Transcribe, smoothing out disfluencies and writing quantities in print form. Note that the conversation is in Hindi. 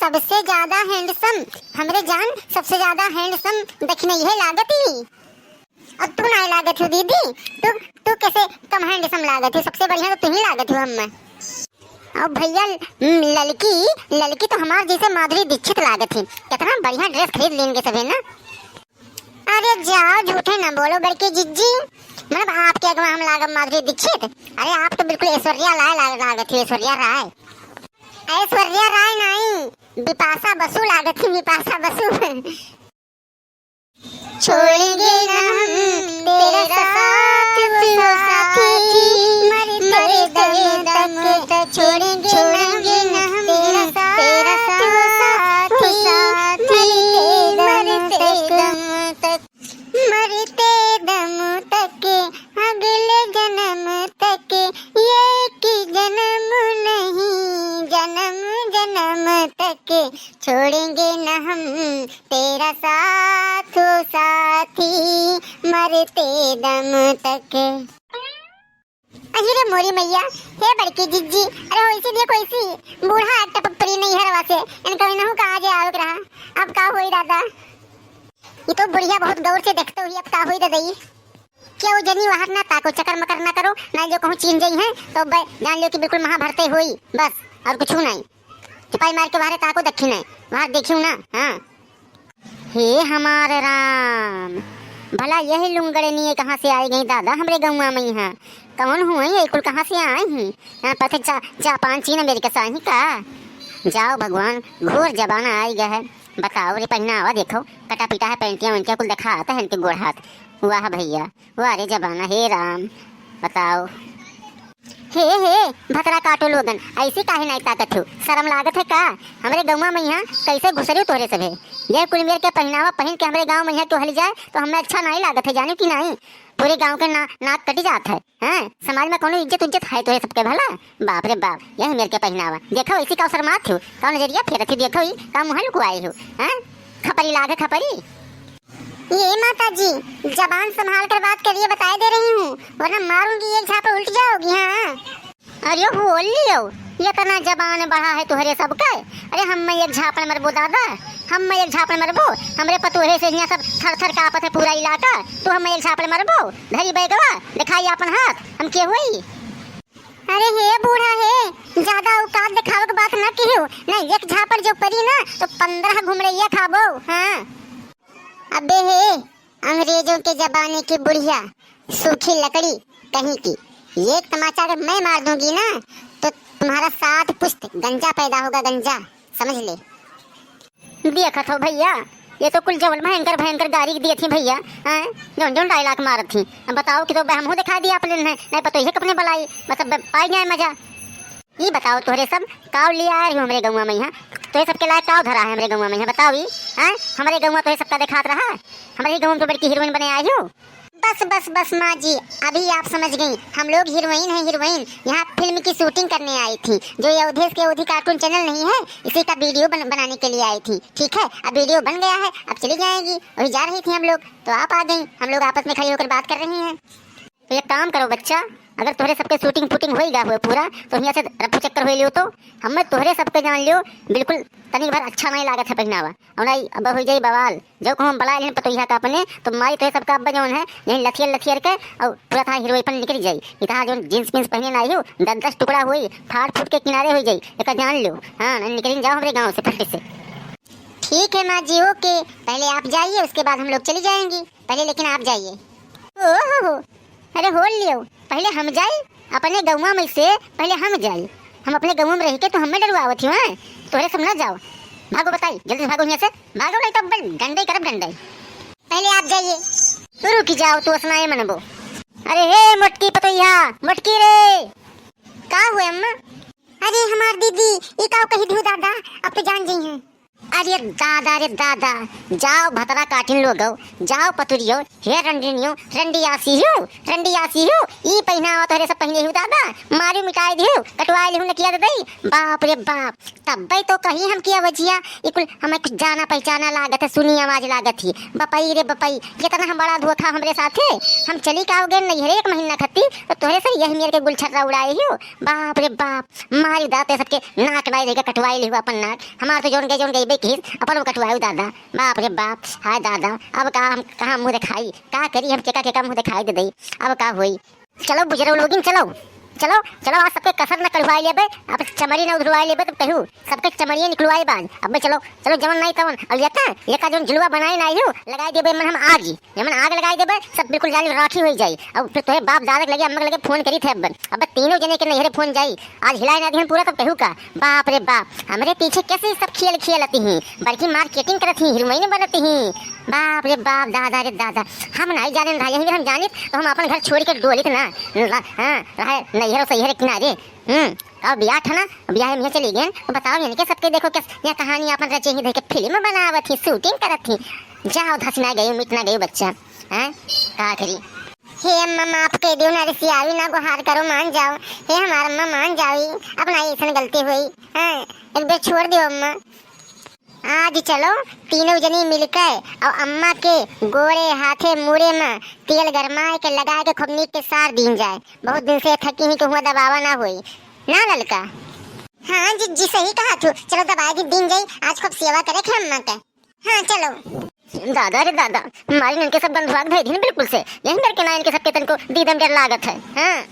सबसे ज्यादा हैंडसम हमरे जान, सबसे ज्यादा हैंडसम दक्षिण यह लागत ही। अब तू ना लागत हो दीदी, तू कैसे कम हैंडसम लागत है? सबसे बढ़िया तो तू ही लागत हो हम। अब भैया लड़की तो हमारे जैसे माधुरी दीक्षित लागत है। कितना बढ़िया ड्रेस खरीद लेंगे सभी ना। अरे जाओ, झूठे ना बोलो बड़की जिज्जी, मतलब आपके अगवा हम लागत माधुरी दीक्षित? अरे आप तो बिल्कुल ऐश्वर्या राय लागत है। ऐश्वर्या राय नहीं, बिपाशा बसु लागत है, बिपाशा बसु। छोड़ेंगे ना हम तेरा साथ ओ साथी, मरे दम तक छोड़ेंगे ना हम तेरा साथ ओ साथी, मरते दम तक अगले जन्म तक, ये कि जन्म नहीं जन्म तक छोड़ेंगे न हम तेरा साथ ओ साथी, मरते दम तक। अरे मोरी मैया, हे बड़की जिज्जी, अरे होइसी देखो होइसी बूढ़ा टपक परी नहीं हरवा से इनका इनहु का आजे आवक रहा। अब का होई दादा? ये तो बुढ़िया बहुत गौर से देखते हुई, अब का होई दादाई? क्या वो जनी वहां ना ताको, चक्कर मकर ना करो ना, जो कहूँ चीन गई है तो जान लो कि बिल्कुल वहां भरते हुई बस, और कुछ नहीं। चिपाई मार के बाहर ताको दक्षिण है वहां देखियो ना। हाँ हे हमारे राम, भला यही लुंगड़नी कहाँ से आई गई दादा हमरे गौवा में? यहाँ कौन हुए ये कुल, कहाँ से आए हैं? यहाँ पता जापान चीन अमेरिका से आई का? जाओ भगवान, घोर जबाना आई गया है। बताओ रे पहनावा देखो, कटा पीटा है, पैंटियां उनके कुल दिखा आता है इनके गोड़ हाथ। वाह भैया वाह रे जबाना, हे राम बताओ। हे भतरा काटो लोगन, ऐसी काहे नहीं ताकत हो? शर्म लागत है का? हमरे गौवा में यहाँ कैसे घुसरे तोरे सभे? ये कुल मेर के पहनावा पहन के हमरे गांव में यहाँ तो हल जाए तो हमें अच्छा नहीं लागत है, जाने की नहीं? पूरे गांव के नाक कटी जात है। हैं समाज में कोनो इज्जत है तोरे सबके भला? बाप रे बाप, यही मेरे के पहनावा देखो, इसी का शर्मात हो, कौन नजरिया फेरत हो? देखो का मुँह लुकवाई हो? हैं खपरी लागे खपरी। ये माता जी जबान संभाल कर बात करिए, बताए दे रही हूँ, वरना मारूंगी एक झापड़ उल्ट जाओगी। हाँ अरे बोल लियो, ये तना जबान बढ़ा है तुहरे सबका। अरे हम एक झापड़ मरबो दादा, हम एक झापड़ मरबो, हमरे पतोहे से यहाँ सब थर थर कापत है पूरा इलाका, तो हम एक झापड़ मरबो। धरी बैगवा दिखाई अपन हाथ, हम के हुई? अरे हे बूढ़ा है, ज्यादा औकात दिखावे की बात न कहियो, नहीं एक झापड़ जो पड़ी ना तो 15 घुमड़ैया खाबो। हाँ अबे हे अंग्रेजों के जमाने की बुढ़िया, सूखी लकड़ी कहीं की, एक तमाचा अगर मैं मार दूंगी ना तो तुम्हारा 7 पुश्त गंजा पैदा होगा, गंजा समझ ले। देखा था भैया, ये तो कुल जवल भयंकर भयंकर गाड़ी दी थी भैया। जोन जोन डायलॉग मारत थी, अब बताओ कि तो हम हो दिखा दिया अपने नहीं पता ये कपने बलाई, बस अब पाई जाए मजा। ये बताओ तोहरे सब काव ले आए हो हमरे गौवा में? यहाँ तो ये सबके लायक काव धरा है हमरे गौवा में? यहाँ बताओ ही हमारे गौवा तो ये सबका दिखात रहा, हमारे गौवा में तो बड़की हीरोइन बने आई हो। बस माँ जी, अभी आप समझ गई, हम लोग हीरोइन हैं, हीरोइन। यहाँ फिल्म की शूटिंग करने आई थी, जो ये अवधेश के अवधि कार्टून चैनल नहीं है, इसी का वीडियो बनाने के लिए आई थी। ठीक है, अब वीडियो बन गया है, अब चली जाएगी। वही जा रही थी हम लोग तो आप आ गई, हम लोग आपस में खड़ी होकर बात कर रहे हैं। तो एक काम करो बच्चा, अगर तोहरे सबके शूटिंग फूटिंग हो गया हुआ पूरा, तो यहाँ से रफू चक्कर हो लियो तो हमें तोहरे सबके जान लियो, बिल्कुल तनी भर अच्छा नहीं लागत है पहनावा। और नहीं अब हो जाई बवाल, जो कहूँ बला लेने पतोहिया का अपने, तो मारी तो सबका अब्बा जौन है यही लथियर के और पूरा था हीरोइन निकल जाई। इतना जो जींस पींस पहने ना आई हो, 10 टुकड़ा हुई, फाट फूट के किनारे हो जाई, एक जान लो। हाँ निकल जाओ हमारे गाँव से फटे से। ठीक है माँ जी, ओके, पहले आप जाइए, उसके बाद हम लोग चली जाएंगी, पहले लेकिन आप जाइए। ओहो अरे हो लियो, पहले हम जाए अपने गौवा में से, पहले हम जाए, हम अपने गौवा में रह के तो हमें डरवावत ही हैं, तोहरे सब ना जाओ। भागो बताई जल्दी भागो यहाँ से, भागो नहीं तो डंडे करब डंडे। पहले आप जाइए, तो रुक जाओ तो सुनाए मनबो। अरे हे मोटकी पतोहिया, मोटकी रे का हुए अम्मा? अरे हमार दीदी ये काव कही दी दादा, अब तो जान गई हैं। अरे दादा, जाओ भतरा काटिन लोगो, जाओ पतुरियो, हे रंडिनियो, रंडियासी हो, ई पहिना हो तोरे सब पहिने हो दादा, मारू मिटाई दियो, कटवाई लिहु न किया दई, बाप रे बाप, तब्बे तो कहीं हम किया वजिया, इकुल हमें कुछ जाना पहचाना लागत है, सुनी आवाज लागत थी, बपई रे बपई, कितना हम बड़ा धोखा हमरे साथे, हम चली काओगे नहीं हरे एक महीना खत्ती, तो तोरे से यही मेरे के गुलछर्रा उड़ाए हो, बाप रे बाप, मारी दाते सबके नाक बाई देगा कटवाई लिहु अपन नाक, हमार तो जोन गई बेकीस, अपन कटवाई दादा, बाप रे बाप, हाय दादा, अब का हम कहाँ मुँह दिखाई, का करी हम केका मुँह दिखाई दे दई, अब का हुई, चलो बुजुर्ग लोगिन चलो चलो चलो आज सबके कसर न करवाई लेबे, अब चमड़ी न उधरवाई लेबे तो कहू सबके चमड़ियां निकलवाई बाज, अब चलो चलो जमन नहीं तवन और लेका जोन झुलवा बनाई नहीं हो लगाई देबे मन हम आग ही जमन आग लगाई देबे सब बिल्कुल जाली राखी हो जाई, अब फिर तोहे बाप दादा लगे अम्मा लगे फोन करी थे अब तीनों जने के नहरे फोन जाई, आज हिलाई ना दिहन पूरा तो कहू का, बाप रे बाप, हमरे पीछे कैसे सब खेलती हैं, बल्कि मार्केटिंग करती हैं, हीरोइन बनती हैं, बाप रे बाप, दादा रे दादा, हम नहीं जाने रहे, हम जाने तो हम अपन घर छोड़ के डोलित ना, हाँ रहे नैहर सैहर किनारे, और ब्याह था ना, ब्याह में चली गए, तो बताओ यानी कि सबके देखो क्या यह कहानी अपन रचे ही देख के फिल्म बनावत थी, शूटिंग करत थी, जाओ धस ना गई मिट ना गई बच्चा, हैं का करी, हे अम्मा माफ कर दियो ना, रिसियावी ना गुहार करो मान जाओ, हे हमारा अम्मा मान जाओ, अपना ऐसा गलती हुई, हैं एक बार छोड़ दियो अम्मा, आज चलो तीनों जनी मिलकर और अम्मा के गोरे हाथे मुड़े में तेल गरमाए के लगा के खूब नीक के सार दीन जाए, बहुत दिन से थकी ही तो हुआ दबावा ना हुई ना ललका, हाँ जी सही कहा तू, चलो दबा के दीन जाई, आज खूब सेवा करे थे अम्मा के, हाँ चलो दादा रे दादा, हमारी इनके सब बंधुआ भेज बिल्कुल से यही करके ना इनके सब के तन को दीदम डर लागत है, हाँ